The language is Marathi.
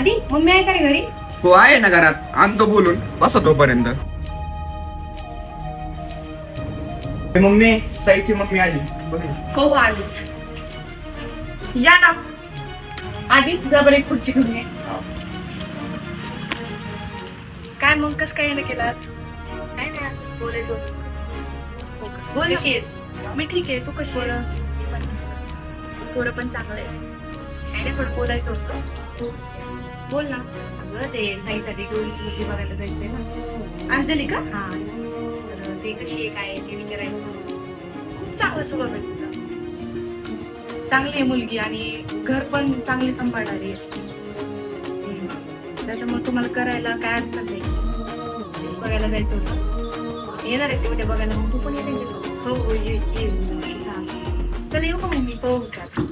आधी मम्मी आहे का रे घरी? हो आहे ना घरात, आणतो बोलून, बसा तोपर्यंत. मम्मी, साईची मम्मी आली बघ ना. हो आलीच. या ना आधी जबर एक खुर्ची घेऊन ये. काय मग कस काय येणं केलं आज? काय नाही असं बोलायचं होतं. बोल ना. कशी आहेस? मी ठीक आहे, तू कशी आहे? मी पण मस्त. पोरं पण चांगलं आहे. काय नाही थोडं बोलायचं होतं. बोल ना. अगं ते साईसाठी गौरीची मुलगी बघायला जायचंय ना. अंजली का? हा तर ते कशी आहे काय आहे ते विचारायचं. खूप चांगलं स्वभाव आहे तुझा. चांगली आहे मुलगी आणि घर पण चांगली सांभाळणारी आहे. त्याच्यामुळे तुम्हाला करायला काय अडचण नाही. बघायला जायचं होतं. येणार आहे ते उद्या बघायला, मग तू पण ये त्यांच्यासोबत. हो हो ये ये. चल येऊ का मग मी? हो चालेल.